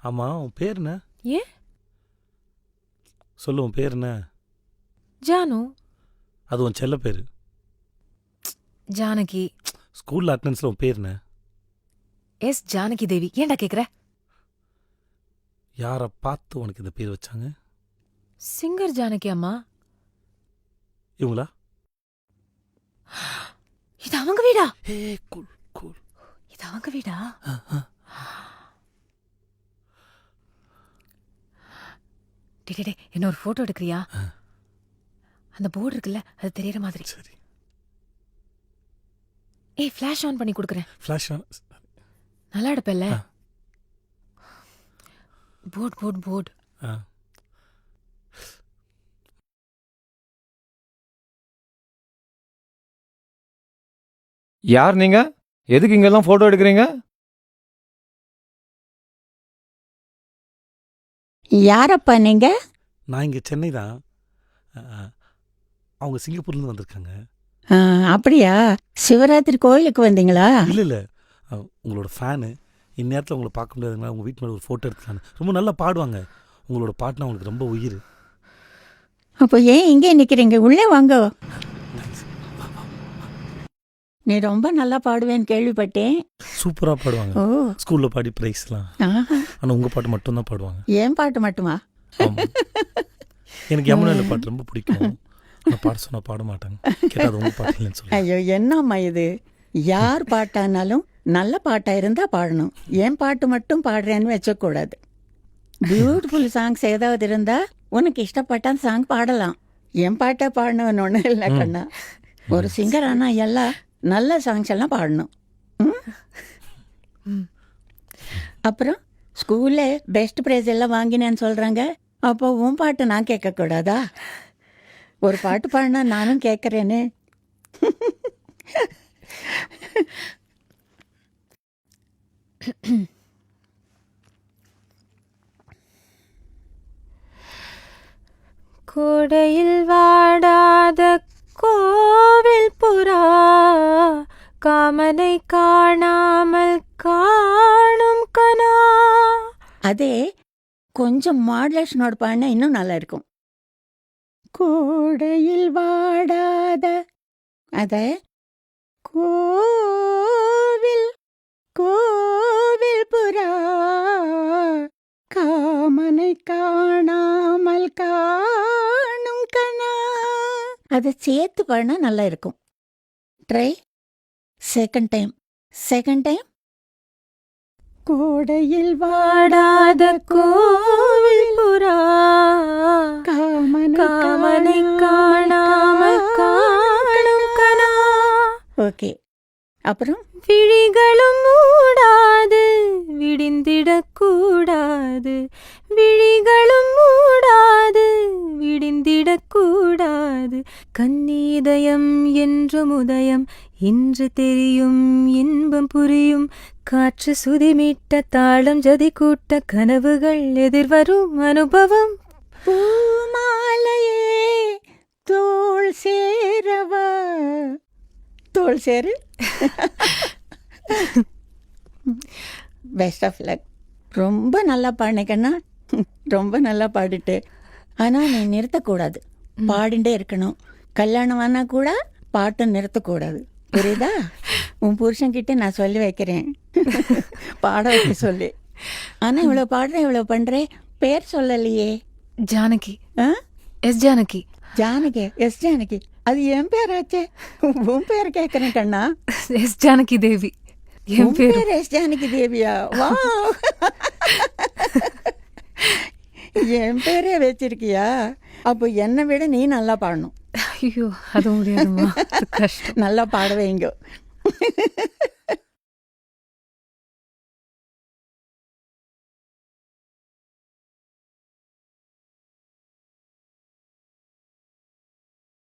ஆமா, உன் பேர் என்ன? ஏன்? சொல்லு, உன் பேர் என்ன? ஜானு. அது உன் செல்ல பேரு. ஜானகி. ஸ்கூல்ல அட்டெண்டன்ஸ்ல உன் பேர் என்ன? எஸ் ஜானகி தேவி. ஏன்டா கேக்குற? யாரை பார்த்து உனக்கு இந்த பேர் வச்சாங்க? சிங்கர் ஜானகி அம்மா. இவங்களா? இது அவங்க வீடா? ஏ கூல் கூல். இது அவங்க வீடா? டே என்ன ஒரு போட்டோ எடுக்கிறியா? அந்த போர்டு இருக்குல்ல, அது தெரியற மாதிரி. சரி. ஏய், ஃபிளாஷ் ஆன் பண்ணி கொடுக்குறேன். Flash on. நல்லா எடுப்பல்ல? Board board board. யார் நீங்க? எதுக்கு இங்கெல்லாம் போட்டோ எடுக்கிறீங்க? யாரப்பா நீங்க? நான் இங்க சென்னை தான். அவங்க சிங்கப்பூர்லேருந்து வந்திருக்காங்க. அப்படியா? சிவராத்திரி கோயிலுக்கு வந்தீங்களா? இல்லை இல்லை, உங்களோட ஃபேனு. இந்நேரத்தில் உங்களை பார்க்க முடியாதுங்களா? உங்கள் வீட்டு மேலே ஒரு ஃபோட்டோ எடுத்துக்கலான்னு. ரொம்ப நல்லா பாடுவாங்க. உங்களோட பாட்டுனா அவங்களுக்கு ரொம்ப உயிர். அப்போ ஏன் இங்கே நிற்கிறீங்க? உள்ளே வாங்க. நீ ரொம்ப நல்லா பாடுவேன்னு கேள்விப்பட்டேன். சூப்பராக பாடுவாங்க. ஓ, ஸ்கூலில் பாடி ப்ரைஸ்லாம். ஆனால் உங்கள் பாட்டு மட்டும்தான் பாடுவாங்க. ஏன் பாட்டு மட்டுமா? எனக்கு யமுனால பாட்டு ரொம்ப பிடிக்கும். ஆனால் பாட சொன்னால் பாட மாட்டாங்க. கேட்டால் உங்கள் பாட்டு இல்லைன்னு சொல்லி. ஐயோ, என்னம்மா இது? யார் பாட்டானாலும் நல்ல பாட்டா இருந்தா பாடணும். ஏன் பாட்டு மட்டும் பாடுறேன்னு வச்சக்கூடாது. பியூட்டிஃபுல் சாங்ஸ் ஏதாவது இருந்தா உனக்கு இஷ்டப்பட்ட சாங் பாடலாம். என் பாட்டை பாடணும்னு ஒன்றும் இல்லை கண்ணா. ஒரு சிங்கர் ஆனா எல்லாம் நல்ல சாங்ஸ் எல்லாம் பாடணும். அப்புறம் ஸ்கூல்ல பெஸ்ட் ப்ரைஸ் எல்லாம் வாங்கினேன்னு சொல்றாங்க. அப்போ உன் பாட்டு நான் கேட்கக்கூடாதா? ஒரு பாட்டு பாடினா நானும் கேட்குறேன்னு. கோடையில் வாடாத கோவில் புறா காமனை காணாமல் காணும் கனா. அதே கொஞ்சம் மாடுலேஷனோட பாடினா இன்னும் நல்லா இருக்கும். கோடையில் வாடாத அத கோவில் கோவில் புறா காமனை காணாமல் காணும் கனா. அதை சேர்த்து பாடினா நல்லா இருக்கும். ட்ரை. Second time. கோடையில் வாடாத கோவில் புறா காமனை காணாமல் காணும் கனா. ஓகே. அப்புறம் விழிகளும் மூடாது விடிந்திடக்கூடாது, விழிகளும் மூடாது விடிந்திடக்கூடாது. கண்ணீதயம் என்றும் உதயம் இன்று தெரியும் இன்பம் புரியும். காற்று சுதிமிட்ட தாளம் ஜதி கூட்ட கனவுகள் எதிர்வரும் அனுபவம். பூமாலையே தோள் சேரவா. தோள் சேரு. Best of luck. ரொம்ப நல்லா பாடினேக்கண்ணா. ரொம்ப நல்லா பாடிட்டு. ஆனால் நீ நிறுத்தக்கூடாது, பாடிண்டே இருக்கணும். கல்யாணம் ஆனால் கூட பாட்டு நிறுத்தக்கூடாது. புரியுதா? உன் புருஷன்கிட்ட நான் சொல்லி வைக்கிறேன், பாட வைக்க சொல்லி. ஆனால் இவ்வளோ பாடுறேன், இவ்வளோ பண்ணுறேன். பேர் சொல்லலையே. ஜானகி. எஸ் ஜானகி. ஜானகி. எஸ் ஜானகி. அது என் பேராச்சே. உன் பேர் கேட்குறேன் கண்ணா. எஸ் ஜானகி தேவி. என் பேர் எஸ் ஜானகி தேவியா? வா, என் பேரே வச்சிருக்கியா? அப்போ என்னை விட நீ நல்லா பாடணும். ஐயோ, அது முடியாதுமா, கஷ்டம். நல்லா பாட வைங்க.